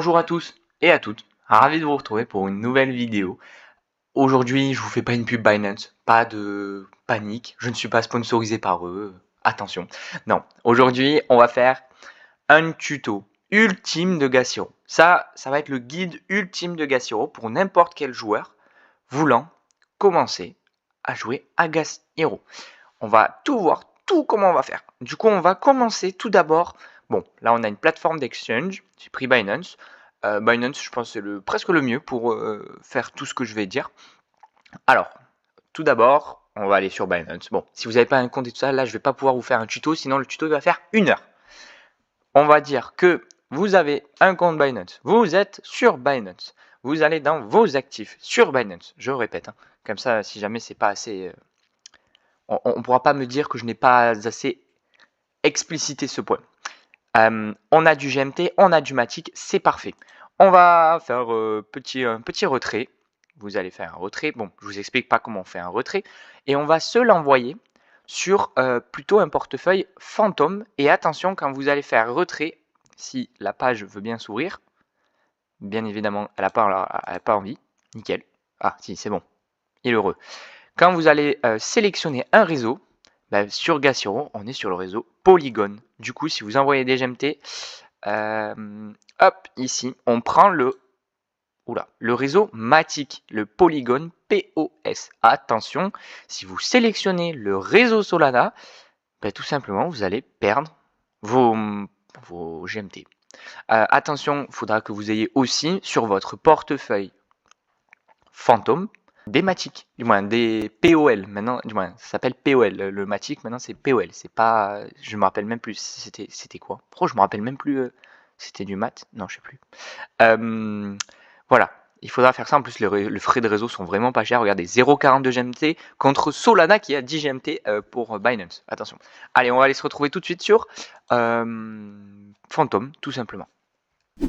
Bonjour à tous et à toutes, ravi de vous retrouver pour une nouvelle vidéo. Aujourd'hui, je vous fais pas une pub Binance, pas de panique, je ne suis pas sponsorisé par eux, attention. Non, aujourd'hui, on va faire un tuto ultime de Gas Hero. Ça va être le guide ultime de Gas Hero pour n'importe quel joueur voulant commencer à jouer à Gas Hero. On va tout voir, tout comment on va faire. Du coup, on va commencer tout d'abord. Bon, là, on a une plateforme d'exchange. J'ai pris Binance. Binance, je pense, c'est presque le mieux pour faire tout ce que je vais dire. Alors, tout d'abord, on va aller sur Binance. Bon, si vous n'avez pas un compte et tout ça, là, je ne vais pas pouvoir vous faire un tuto, sinon le tuto va faire 1 heure. On va dire que vous avez un compte Binance. Vous êtes sur Binance. Vous allez dans vos actifs sur Binance. Je répète, hein. Comme ça, si jamais c'est pas assez... on ne pourra pas me dire que je n'ai pas assez explicité ce point. On a du GMT, on a du Matic, c'est parfait. On va faire un petit retrait. Vous allez faire un retrait. Bon, je vous explique pas comment on fait un retrait. Et on va se l'envoyer sur plutôt un portefeuille fantôme. Et attention, quand vous allez faire retrait, si la page veut bien s'ouvrir, bien évidemment, elle n'a pas envie. Nickel. Ah, si, c'est bon. Il est heureux. Quand vous allez sélectionner un réseau, sur Gas Hero, on est sur le réseau Polygon. Du coup, si vous envoyez des GMT, hop, ici, on prend le réseau Matic, le Polygon POS. Attention, si vous sélectionnez le réseau Solana, tout simplement, vous allez perdre vos GMT. Attention, il faudra que vous ayez aussi sur votre portefeuille Phantom des Matic, du moins des POL. Maintenant, du moins, ça s'appelle POL. Le Matic, maintenant, c'est POL. C'est pas, je me rappelle même plus. C'était quoi? Pourquoi je me rappelle même plus. C'était du mat? Non, je sais plus. Voilà. Il faudra faire ça. En plus, les frais de réseau sont vraiment pas chers. Regardez, 0,42 GMT contre Solana qui a 10 GMT pour Binance. Attention. Allez, on va aller se retrouver tout de suite sur Phantom, tout simplement.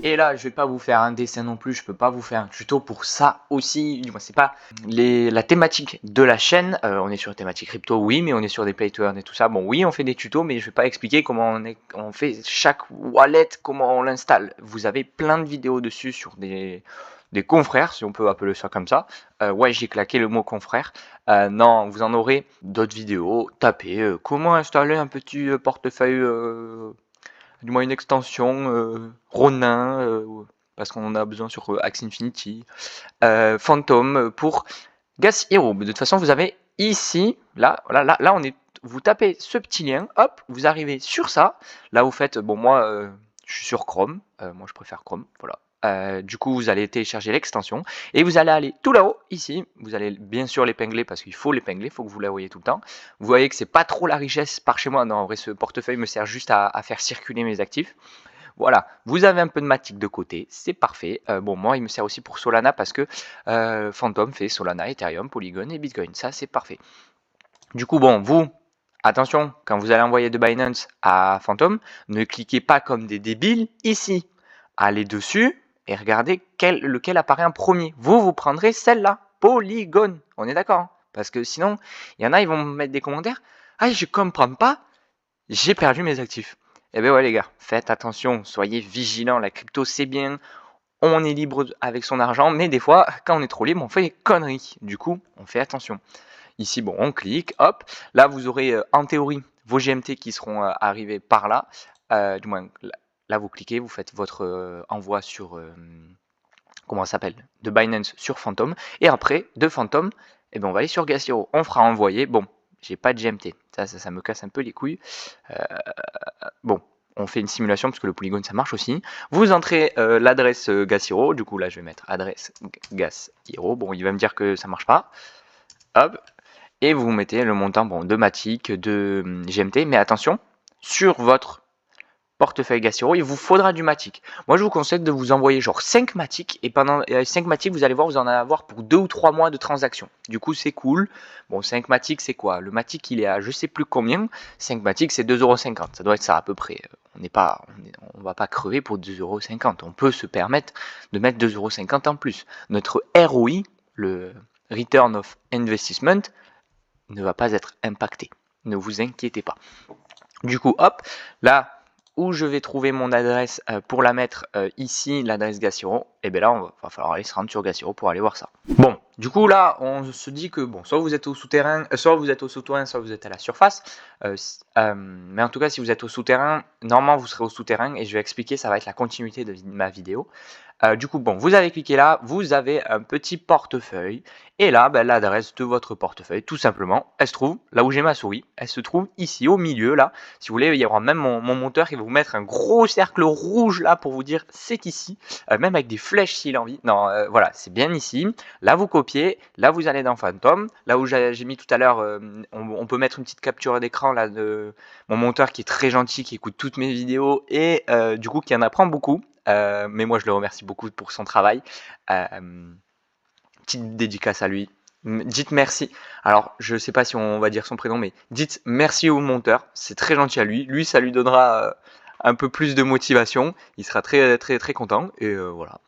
Et là, je vais pas vous faire un dessin non plus, je peux pas vous faire un tuto pour ça aussi. Du moins, c'est pas la thématique de la chaîne. On est sur une thématique crypto, oui, mais on est sur des play to earn et tout ça. Bon, oui, on fait des tutos, mais je vais pas expliquer comment on fait chaque wallet, comment on l'installe. Vous avez plein de vidéos dessus sur des confrères, si on peut appeler ça comme ça. Ouais, j'ai claqué le mot confrère. Non, vous en aurez d'autres vidéos. Tapez comment installer un petit portefeuille. Du moins une extension Ronin, parce qu'on en a besoin sur Axie Infinity, Phantom pour Gas Hero. De toute façon, vous avez ici, là, on est, vous tapez ce petit lien, hop, vous arrivez sur ça. Là, vous faites, bon, moi, je suis sur Chrome, moi je préfère Chrome, voilà. Du coup, vous allez télécharger l'extension et vous allez aller tout là-haut, ici. Vous allez bien sûr l'épingler parce qu'il faut l'épingler, il faut que vous la voyez tout le temps. Vous voyez que c'est pas trop la richesse par chez moi. Non, en vrai, ce portefeuille me sert juste à faire circuler mes actifs. Voilà, vous avez un peu de Matic de côté, c'est parfait. Bon, moi, il me sert aussi pour Solana parce que Phantom fait Solana, Ethereum, Polygon et Bitcoin. Ça, c'est parfait. Du coup, bon, vous, attention, quand vous allez envoyer de Binance à Phantom, ne cliquez pas comme des débiles ici. Allez dessus et regardez lequel apparaît en premier. Vous prendrez celle-là, Polygon. On est d'accord, hein? Parce que sinon, il y en a, ils vont me mettre des commentaires. Ah, je comprends pas, j'ai perdu mes actifs. Eh bien ouais les gars, faites attention, soyez vigilants, la crypto c'est bien, on est libre avec son argent, mais des fois, quand on est trop libre, on fait des conneries. Du coup, on fait attention. Ici, bon, on clique, hop, là vous aurez en théorie vos GMT qui seront arrivés par là. Du moins, là vous cliquez, vous faites votre envoi sur, comment ça s'appelle, de Binance sur Phantom. Et après, de Phantom, eh ben, on va aller sur Gas Hero. On fera envoyer. Bon, j'ai pas de GMT. Ça me casse un peu les couilles. Bon, on fait une simulation parce que le Polygon ça marche aussi. Vous entrez l'adresse Gas Hero. Du coup, là, je vais mettre adresse Gas Hero. Bon, il va me dire que ça marche pas. Hop. Et vous mettez le montant de Matic, de GMT. Mais attention, sur votre portefeuille Gas Hero, il vous faudra du Matic. Moi, je vous conseille de vous envoyer genre 5 Matic et pendant 5 Matic, vous allez voir, vous en allez avoir pour 2 ou 3 mois de transactions. Du coup, c'est cool. Bon, 5 Matic, c'est quoi? Le Matic, il est à je sais plus combien. 5 Matic, c'est 2,50 €. Ça doit être ça à peu près. On va pas crever pour 2,50 €. On peut se permettre de mettre 2,50 € en plus. Notre ROI, le Return of Investment, ne va pas être impacté. Ne vous inquiétez pas. Du coup, hop, là, où je vais trouver mon adresse pour la mettre ici, l'adresse Gaciro, et bien là, va falloir aller se rendre sur Gaciro pour aller voir ça. Bon, du coup là, on se dit que bon, soit vous êtes au souterrain, soit vous êtes au souterrain, soit vous êtes à la surface. Mais en tout cas, si vous êtes au souterrain, normalement vous serez au souterrain et je vais expliquer, ça va être la continuité de ma vidéo. Du coup, bon, vous avez cliqué là, vous avez un petit portefeuille. Et là, ben, l'adresse de votre portefeuille, tout simplement, elle se trouve là où j'ai ma souris. Elle se trouve ici, au milieu, là. Si vous voulez, il y aura même mon monteur qui va vous mettre un gros cercle rouge là pour vous dire c'est ici. Même avec des flèches s'il a envie. Non, voilà, c'est bien ici. Là, vous copiez. Là, vous allez dans Phantom. Là où j'ai mis tout à l'heure, on peut mettre une petite capture d'écran là de mon monteur qui est très gentil, qui écoute toutes mes vidéos et du coup qui en apprend beaucoup. Mais moi je le remercie beaucoup pour son travail. Petite dédicace à lui. Dites merci. Alors je sais pas si on va dire son prénom, mais dites merci au monteur. C'est très gentil à lui. Lui, ça lui donnera un peu plus de motivation. Il sera très très très content. Et voilà.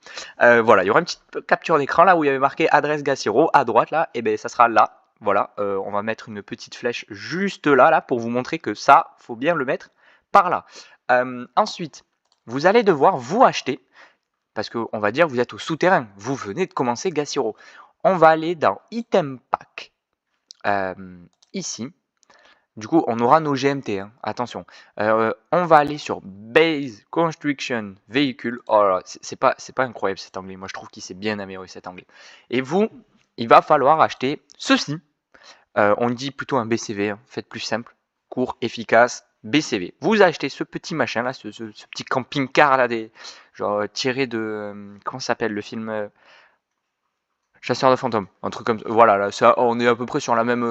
Voilà, il y aura une petite capture d'écran là où il y avait marqué adresse Gaciro à droite là. Et ben ça sera là. Voilà, on va mettre une petite flèche juste là pour vous montrer que ça, faut bien le mettre par là. Ensuite, vous allez devoir vous acheter, parce qu'on va dire que vous êtes au souterrain, vous venez de commencer Gaciro. On va aller dans Item Pack, ici. Du coup, on aura nos GMT, hein, attention. On va aller sur Base Construction Vehicle. Oh là, c'est pas incroyable cet anglais. Moi, je trouve qu'il s'est bien amélioré cet anglais. Et vous, il va falloir acheter ceci. On dit plutôt un BCV, hein, faites plus simple, court, efficace, BCV. Vous achetez ce petit machin là, ce petit camping-car là, genre tiré de comment ça s'appelle le film Chasseur de fantômes, un truc comme ça. Voilà, là, ça, on est à peu près sur la même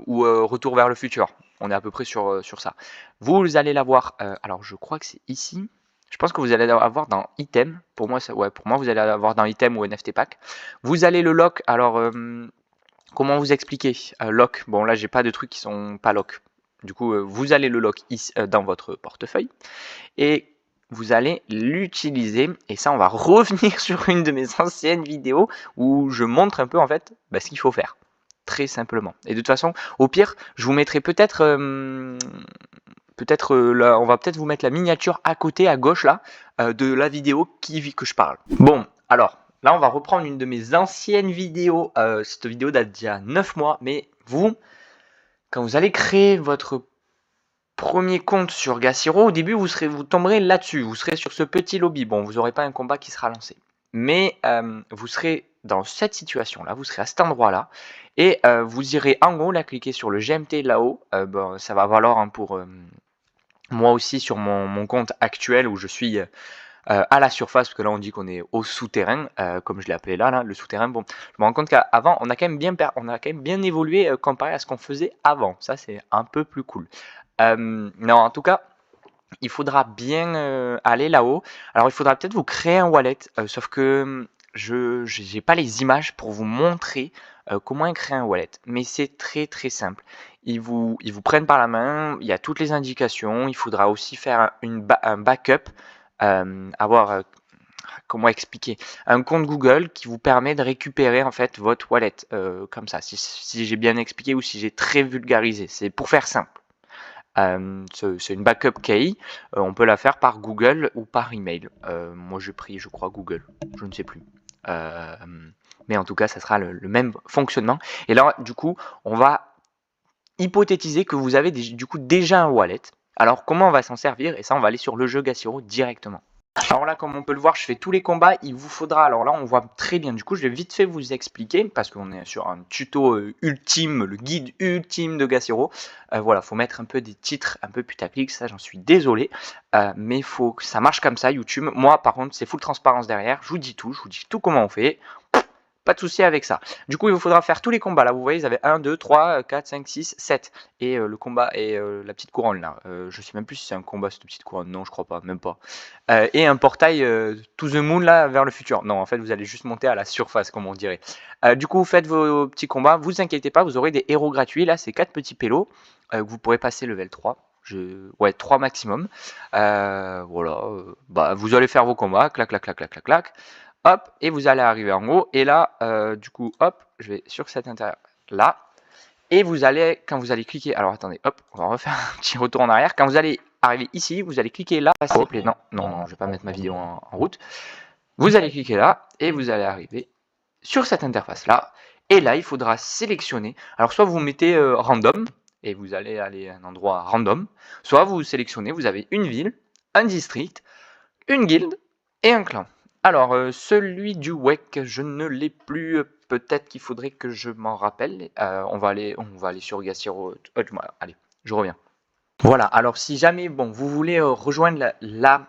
ou Retour vers le futur. On est à peu près sur ça. Vous allez l'avoir. Alors je crois que c'est ici. Je pense que vous allez l'avoir dans item. Pour moi, ouais, pour moi vous allez l'avoir dans item ou NFT pack. Vous allez le lock. Alors comment vous expliquer lock, bon là j'ai pas de trucs qui sont pas lock. Du coup vous allez le lock ici, dans votre portefeuille et vous allez l'utiliser. Et ça on va revenir sur une de mes anciennes vidéos où je montre un peu en fait ce qu'il faut faire. Très simplement. Et de toute façon, au pire, je vous mettrai peut-être là, on va peut-être vous mettre la miniature à côté, à gauche là, de la vidéo que je parle. Bon, alors, là, on va reprendre une de mes anciennes vidéos. Cette vidéo date d'il y a 9 mois. Mais vous, quand vous allez créer votre premier compte sur Gaciro, au début, vous tomberez là-dessus. Vous serez sur ce petit lobby. Bon, vous n'aurez pas un combat qui sera lancé. Mais vous serez dans cette situation-là. Vous serez à cet endroit-là. Et vous irez en haut, là, cliquez sur le GMT là-haut. Bon, ça va valoir hein, pour moi aussi sur mon compte actuel où je suis à la surface, parce que là on dit qu'on est au souterrain, comme je l'ai appelé là, le souterrain. Bon, je me rends compte qu'avant on a quand même bien évolué comparé à ce qu'on faisait avant. Ça c'est un peu plus cool. Non, en tout cas, il faudra bien aller là-haut. Alors il faudra peut-être vous créer un wallet, sauf que je n'ai pas les images pour vous montrer comment créer un wallet. Mais c'est très très simple. Ils vous prennent par la main, il y a toutes les indications. Il faudra aussi faire un backup, avoir comment expliquer, un compte Google qui vous permet de récupérer en fait votre wallet comme ça. Si j'ai bien expliqué ou si j'ai très vulgarisé, c'est pour faire simple. C'est une backup key. On peut la faire par Google ou par email. Moi j'ai pris, je crois, Google. Je ne sais plus. Mais en tout cas, ça sera le même fonctionnement. Et là, du coup, on va hypothétiser que vous avez du coup déjà un wallet. Alors, comment on va s'en servir? Et ça, on va aller sur le jeu Gaciro directement. Alors là, comme on peut le voir, je fais tous les combats. Il vous faudra, alors là, on voit très bien. Du coup, je vais vite fait vous expliquer parce qu'on est sur un tuto ultime, le guide ultime de Gaciro. Voilà, faut mettre un peu des titres un peu putaclic. Ça, j'en suis désolé, mais il faut que ça marche comme ça, YouTube. Moi, par contre, c'est full transparence derrière. Je vous dis tout comment on fait. Pas de souci avec ça. Du coup, il vous faudra faire tous les combats. Là, vous voyez, vous avez 1, 2, 3, 4, 5, 6, 7. Et le combat et la petite couronne là. Je sais même plus si c'est un combat, cette petite couronne. Non, je crois pas, même pas. Et un portail to the moon là, vers le futur. Non, en fait, vous allez juste monter à la surface, comme on dirait. Du coup, vous faites vos petits combats. Vous inquiétez pas, vous aurez des héros gratuits. Là, c'est 4 petits pélos que vous pourrez passer level 3. Ouais, 3 maximum. Voilà. Vous allez faire vos combats. Clac, clac, clac, clac, clac, clac. Hop, et vous allez arriver en haut. Et là, du coup, hop, je vais sur cet intérieur là. Et vous allez, quand vous allez cliquer, alors attendez, hop, on va refaire un petit retour en arrière. Quand vous allez arriver ici, vous allez cliquer là, s'il vous plaît, non, je vais pas mettre ma vidéo en route. Vous allez cliquer là, et vous allez arriver sur cette interface-là, et là, il faudra sélectionner, alors soit vous mettez random, et vous allez aller à un endroit random, soit vous sélectionnez, vous avez une ville, un district, une guilde, et un clan. Alors, celui du WEC, je ne l'ai plus, peut-être qu'il faudrait que je m'en rappelle, on va aller sur Gassiro, allez, je reviens. Voilà, alors si jamais bon, vous voulez rejoindre la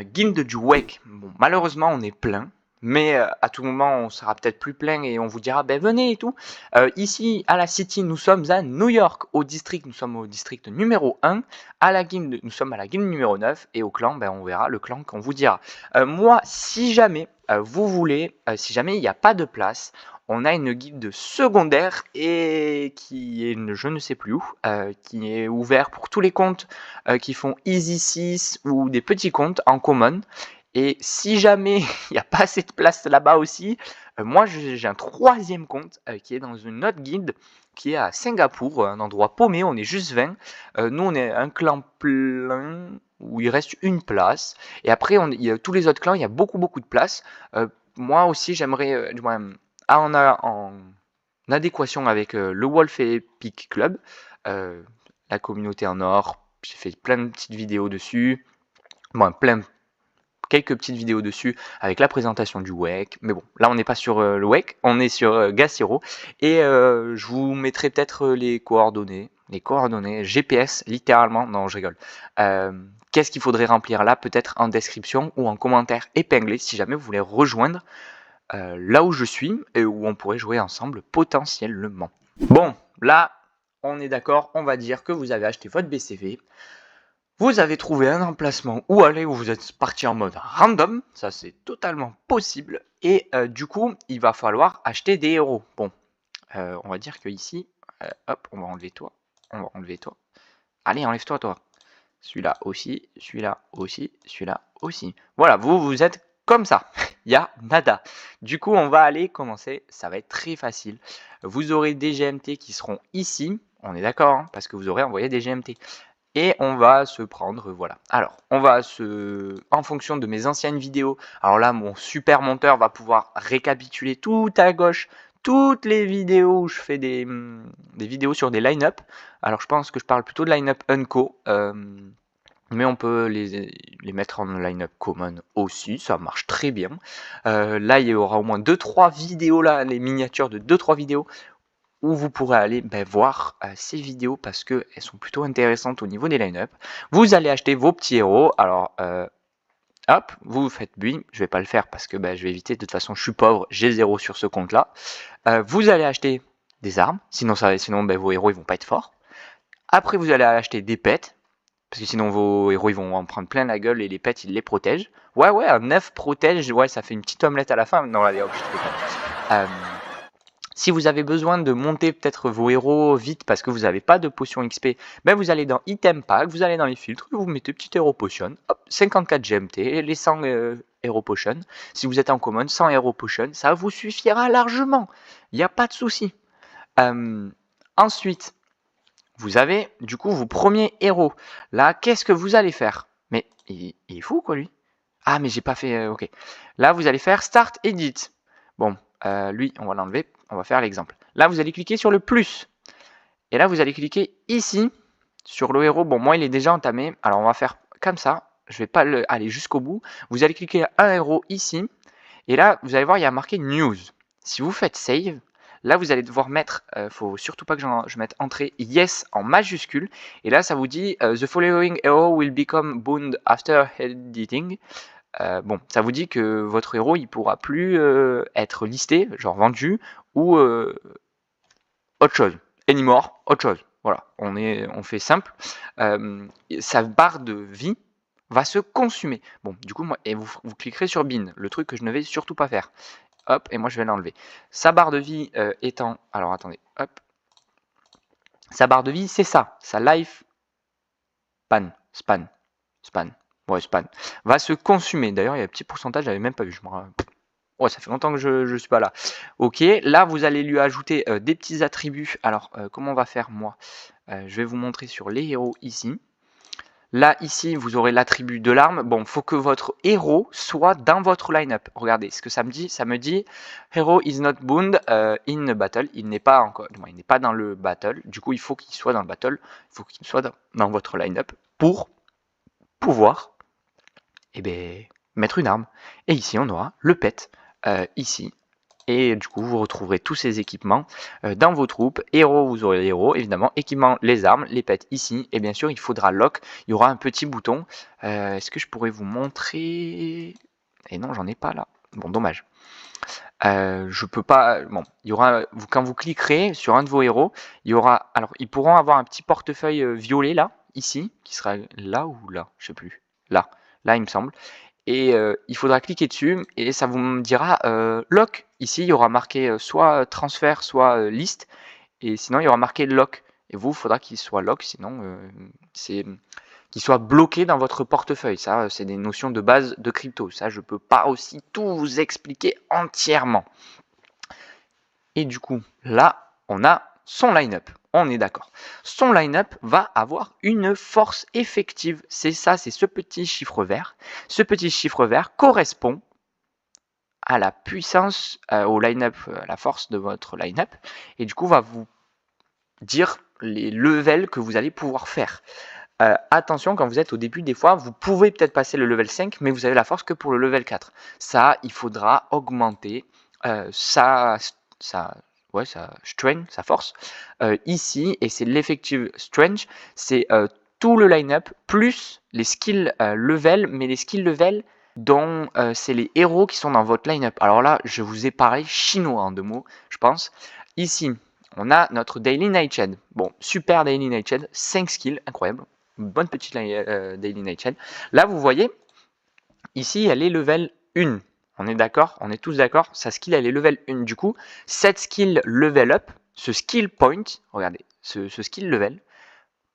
guilde du WEC, bon, malheureusement on est plein, mais à tout moment on sera peut-être plus plein et on vous dira ben venez et tout. Ici à la City nous sommes à New York, au district nous sommes au district numéro 1, à la guilde nous sommes à la guilde numéro 9 et au clan ben, on verra le clan qu'on vous dira. Moi si jamais vous voulez, si jamais il n'y a pas de place, on a une guilde secondaire et qui est je ne sais plus où, qui est ouvert pour tous les comptes qui font Easy 6 ou des petits comptes en common. Et si jamais il n'y a pas assez de place là-bas aussi, moi j'ai un troisième compte qui est dans une autre guilde qui est à Singapour, un endroit paumé, on est juste 20. Nous on est un clan plein où il reste une place. Et après il y a tous les autres clans, il y a beaucoup de place. Moi aussi j'aimerais, en adéquation avec le Wolf Epic Club, la communauté en or, j'ai fait plein de petites vidéos dessus, bon, quelques petites vidéos dessus avec la présentation du WEC, mais bon, là on n'est pas sur le WEC, on est sur Gassiro, et je vous mettrai peut-être les coordonnées GPS littéralement, non je rigole. Qu'est-ce qu'il faudrait remplir là, peut-être en description ou en commentaire épinglé si jamais vous voulez rejoindre là où je suis et où on pourrait jouer ensemble potentiellement. Bon, là, on est d'accord, on va dire que vous avez acheté votre BCV, vous avez trouvé un emplacement où aller, où vous êtes parti en mode random, ça c'est totalement possible, et du coup, il va falloir acheter des héros. Bon, on va dire que ici, hop, on va enlever toi, allez, enlève-toi, toi. Celui-là aussi, celui-là aussi, celui-là aussi. Voilà, vous êtes comme ça. Il y a nada. Du coup, on va aller commencer. Ça va être très facile. Vous aurez des GMT qui seront ici. On est d'accord, hein, parce que vous aurez envoyé des GMT. Et on va se prendre, voilà. Alors, en fonction de mes anciennes vidéos, alors là, mon super monteur va pouvoir récapituler tout à gauche toutes les vidéos où je fais des vidéos sur des line-up. Alors, je pense que je parle plutôt de line-up Unco. Mais on peut les mettre en line-up common aussi, ça marche très bien. Là, il y aura au moins 2-3 vidéos, là, les miniatures de 2-3 vidéos, où vous pourrez aller voir ces vidéos parce qu'elles sont plutôt intéressantes au niveau des line-up. Vous allez acheter vos petits héros, alors hop, vous faites build, je vais pas le faire parce que je vais éviter, de toute façon je suis pauvre, j'ai 0 sur ce compte-là. Vous allez acheter des armes, sinon vos héros ils vont pas être forts. Après vous allez acheter des pets, parce que sinon vos héros ils vont en prendre plein la gueule et les pets ils les protègent. Ouais, un 9 protège, ouais, ça fait une petite omelette à la fin. Non, allez hop, je te fais si vous avez besoin de monter peut-être vos héros vite parce que vous n'avez pas de potion XP, vous allez dans Item Pack, vous allez dans les filtres, vous mettez petit héros potion, hop, 54 GMT, les 100 héros potion. Si vous êtes en common, 100 héros potion, ça vous suffira largement. Il n'y a pas de souci. Ensuite, vous avez du coup vos premiers héros. Là, qu'est-ce que vous allez faire? Mais il est fou quoi lui? Ah mais j'ai pas fait... ok. Là, vous allez faire Start Edit. Bon, lui, on va l'enlever. On va faire l'exemple. Là, vous allez cliquer sur le plus. Et là, vous allez cliquer ici sur le héros. Bon, moi, il est déjà entamé. Alors, on va faire comme ça. Je vais pas aller jusqu'au bout. Vous allez cliquer un héros ici. Et là, vous allez voir, il y a marqué News. Si vous faites Save, là, vous allez devoir mettre, faut surtout pas que je mette entrée Yes en majuscule. Et là, ça vous dit The following hero will become bound after editing. Bon, ça vous dit que votre héros, il pourra plus être listé, genre vendu, ou autre chose. Anymore, autre chose. Voilà, on fait simple. Sa barre de vie va se consumer. Bon, du coup, et vous cliquerez sur bin, le truc que je ne vais surtout pas faire. Hop, et moi je vais l'enlever. Sa barre de vie étant... Alors attendez, hop. Sa barre de vie, c'est ça. Sa life span. Ouais, span. Va se consumer. D'ailleurs, il y a un petit pourcentage, j'avais même pas vu. Ouais, ça fait longtemps que je suis pas là. Ok, là, vous allez lui ajouter des petits attributs. Alors, comment on va faire, moi je vais vous montrer sur les héros ici. Là, ici, vous aurez l'attribut de l'arme. Bon, faut que votre héros soit dans votre line-up. Regardez ce que ça me dit. Ça me dit Hero is not bound in a battle. Il n'est pas encore, il n'est pas dans le battle. Du coup, il faut qu'il soit dans le battle. Il faut qu'il soit dans votre line-up pour pouvoir mettre une arme. Et ici, on aura le pet ici. Et du coup, vous retrouverez tous ces équipements dans vos troupes. Héros, vous aurez les héros, évidemment. Équipement, les armes, les pets ici. Et bien sûr, il faudra lock. Il y aura un petit bouton. Est-ce que je pourrais vous montrer? Et non, j'en ai pas là. Bon, dommage. Je peux pas. Bon, il y aura. Quand vous cliquerez sur un de vos héros, il y aura. Alors, ils pourront avoir un petit portefeuille violet là, ici, qui sera là ou là, je sais plus. Là, il me semble. Et il faudra cliquer dessus et ça vous dira lock. Ici, il y aura marqué soit transfert, soit liste. Et sinon, il y aura marqué lock. Et vous, il faudra qu'il soit lock, sinon c'est qu'il soit bloqué dans votre portefeuille. Ça, c'est des notions de base de crypto. Ça, je ne peux pas aussi tout vous expliquer entièrement. Et du coup, là, on a son line-up. On est d'accord. Son line-up va avoir une force effective. C'est ça, c'est ce petit chiffre vert. Ce petit chiffre vert correspond à la puissance, au line-up, à la force de votre line-up. Et du coup, va vous dire les levels que vous allez pouvoir faire. Attention, quand vous êtes au début, des fois, vous pouvez peut-être passer le level 5, mais vous avez la force que pour le level 4. Ça, il faudra augmenter sa strength, sa force, ici, et c'est l'effective strength, c'est tout le line-up, plus les skills level, mais les skills level dont c'est les héros qui sont dans votre line-up. Alors là, je vous ai parlé chinois en 2 mots, je pense. Ici, on a notre Daily Nightshade. Bon, super Daily Nightshade, 5 skills, incroyable. Une bonne petite Daily Nightshade. Là, vous voyez, ici, elle est level 1. On est d'accord? On est tous d'accord? Sa skill, elle est level 1. Du coup, cette skill level up, ce skill point, regardez, ce skill level,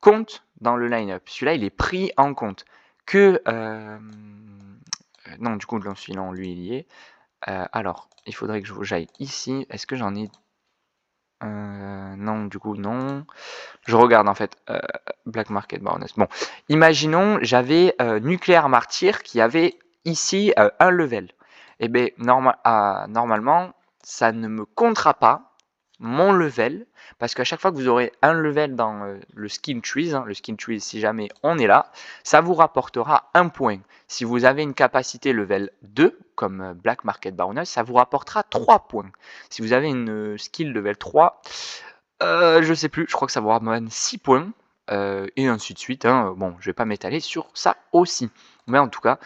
compte dans le line-up. Celui-là, il est pris en compte. Que... non, du coup, celui-là, lui, il y est. Alors, il faudrait que j'aille ici. Est-ce que j'en ai... non, du coup, non. Je regarde en fait Black Market Baroness. Bon, imaginons j'avais Nucléaire Martyr qui avait ici un level. Et bien normalement, ça ne me comptera pas mon level parce qu'à chaque fois que vous aurez un level dans le skill trees, le skill trees si jamais on est là, ça vous rapportera un point. Si vous avez une capacité level 2 comme Black Market Baroness, ça vous rapportera 3 points. Si vous avez une skill level 3, je sais plus, je crois que ça vous ramène 6 points, et ainsi de suite. Hein. Bon, je vais pas m'étaler sur ça aussi. Mais en tout cas,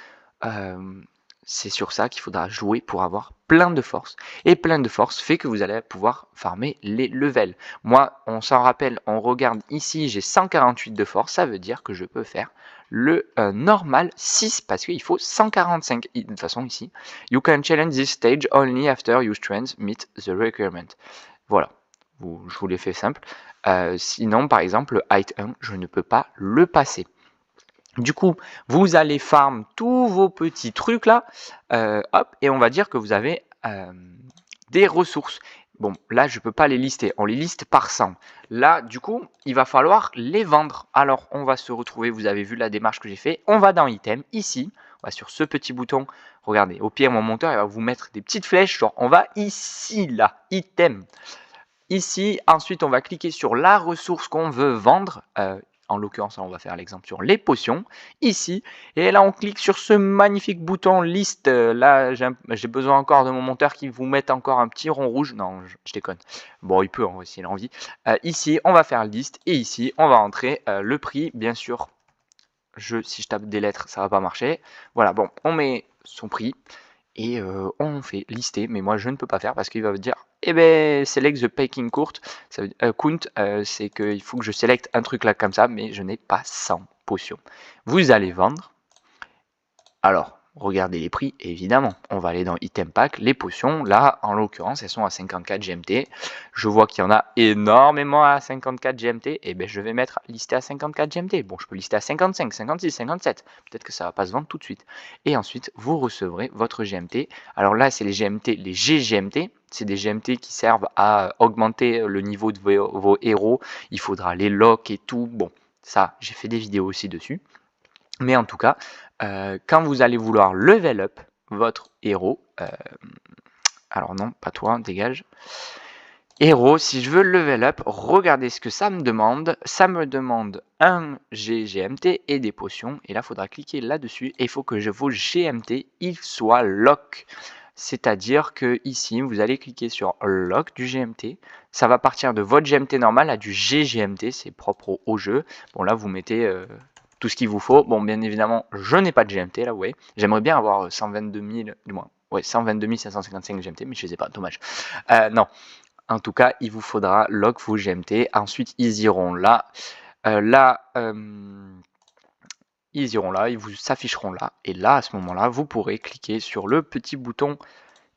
c'est sur ça qu'il faudra jouer pour avoir plein de force. Et plein de force fait que vous allez pouvoir farmer les levels. Moi, on s'en rappelle, on regarde ici, j'ai 148 de force, ça veut dire que je peux faire le normal 6 parce qu'il faut 145. De toute façon, ici, you can challenge this stage only after your strength meet the requirement. Voilà. Je vous l'ai fait simple. Sinon, par exemple, le height 1, je ne peux pas le passer. Du coup, vous allez farm tous vos petits trucs là, hop, et on va dire que vous avez des ressources. Bon, là, je ne peux pas les lister, on les liste par 100. Là, du coup, il va falloir les vendre. Alors, on va se retrouver, vous avez vu la démarche que j'ai fait, on va dans item, ici, on va sur ce petit bouton, regardez, au pied, mon monteur, il va vous mettre des petites flèches, genre, on va ici, là, item. Ici, ensuite, on va cliquer sur la ressource qu'on veut vendre. En l'occurrence, on va faire l'exemple sur les potions, ici. Et là, on clique sur ce magnifique bouton liste. Là, j'ai besoin encore de mon monteur qui vous mette encore un petit rond rouge. Non, je déconne. Bon, il peut hein, s'il a envie. Ici, on va faire liste. Et ici, on va entrer le prix, bien sûr. Si je tape des lettres, ça va pas marcher. Voilà, bon, on met son prix. Et on fait lister, mais moi je ne peux pas faire parce qu'il va me dire eh ben select the packing count, c'est qu'il faut que je sélecte un truc là comme ça, mais je n'ai pas 100 potions. Vous allez vendre. Alors, regardez les prix, évidemment. On va aller dans Item Pack, les potions. Là, en l'occurrence, elles sont à 54 GMT. Je vois qu'il y en a énormément à 54 GMT. Et bien, je vais mettre lister à 54 GMT. Bon, je peux lister à 55, 56, 57. Peut-être que ça va pas se vendre tout de suite. Et ensuite, vous recevrez votre GMT. Alors là, c'est les GMT, les GGMT. C'est des GMT qui servent à augmenter le niveau de vos héros. Il faudra les lock et tout. Bon, ça, j'ai fait des vidéos aussi dessus. Mais en tout cas, quand vous allez vouloir level up votre héros, alors non, pas toi, dégage. Héros, si je veux level up, regardez ce que ça me demande. Ça me demande un GMT et des potions. Et là, il faudra cliquer là-dessus. Et il faut que vos GMT, ils soient lock. C'est-à-dire que ici, vous allez cliquer sur lock du GMT. Ça va partir de votre GMT normal à du GMT. C'est propre au jeu. Bon, là, vous mettez tout ce qu'il vous faut. Bon, bien évidemment, je n'ai pas de GMT, là, vous voyez. J'aimerais bien avoir 122 000, du moins. Ouais, 122 555 GMT, mais je les ai pas, dommage. Non. En tout cas, il vous faudra lock vos GMT. Ensuite, ils iront là. Ils iront là, ils vous s'afficheront là. Et là, à ce moment-là, vous pourrez cliquer sur le petit bouton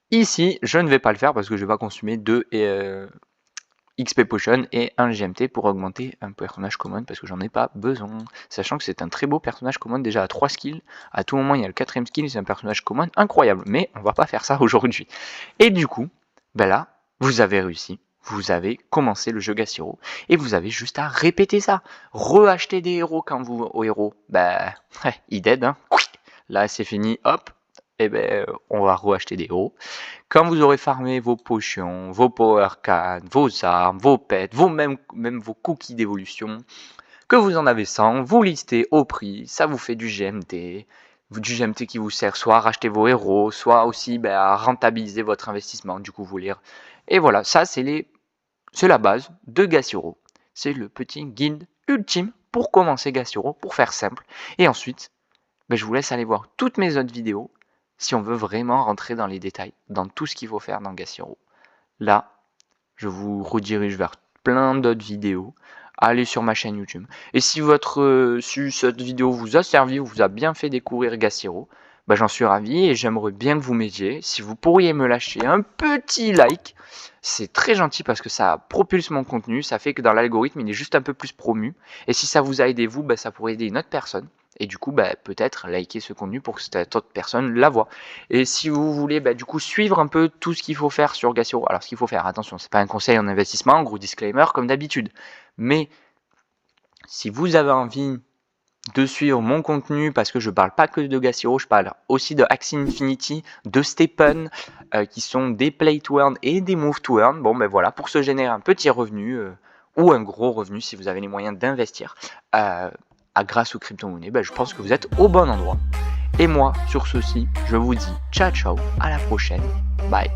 ici. Je ne vais pas le faire parce que je vais pas consommer 2 XP Potion et un GMT pour augmenter un personnage common parce que j'en ai pas besoin. Sachant que c'est un très beau personnage common déjà à 3 skills. À tout moment, il y a le 4ème skill, c'est un personnage common incroyable. Mais on va pas faire ça aujourd'hui. Et du coup, ben là, vous avez réussi, vous avez commencé le jeu Gashiro, et vous avez juste à répéter ça. Reacheter des héros quand vous au héros, bah, il dead, hein. Là c'est fini, hop, et ben on va reacheter des héros. Quand vous aurez farmé vos potions, vos power cans, vos armes, vos pets, même vos cookies d'évolution, que vous en avez 100, vous listez au prix, ça vous fait du GMT qui vous sert soit à racheter vos héros, soit aussi à rentabiliser votre investissement, du coup vous lire. Et voilà, ça c'est la base de Gashiro. C'est le petit guide ultime pour commencer Gashiro, pour faire simple. Et ensuite, je vous laisse aller voir toutes mes autres vidéos si on veut vraiment rentrer dans les détails, dans tout ce qu'il faut faire dans Gashiro. Là, je vous redirige vers plein d'autres vidéos. Allez sur ma chaîne YouTube. Et si cette vidéo vous a servi, vous a bien fait découvrir Gashiro, j'en suis ravi et j'aimerais bien que vous m'aidiez. Si vous pourriez me lâcher un petit like, c'est très gentil parce que ça propulse mon contenu, ça fait que dans l'algorithme il est juste un peu plus promu. Et si ça vous a aidé vous, ça pourrait aider une autre personne. Et du coup, peut-être liker ce contenu pour que cette autre personne la voit. Et si vous voulez du coup suivre un peu tout ce qu'il faut faire sur Gashiro, alors ce qu'il faut faire, attention, c'est pas un conseil en investissement, gros disclaimer comme d'habitude. Mais si vous avez envie de suivre mon contenu, parce que je parle pas que de Gashiro, je parle aussi de Axie Infinity, de Stephen, qui sont des play to earn et des move to earn. Bon, voilà, pour se générer un petit revenu ou un gros revenu si vous avez les moyens d'investir grâce aux crypto-monnaies, je pense que vous êtes au bon endroit. Et moi, sur ceci, je vous dis ciao ciao, à la prochaine, bye.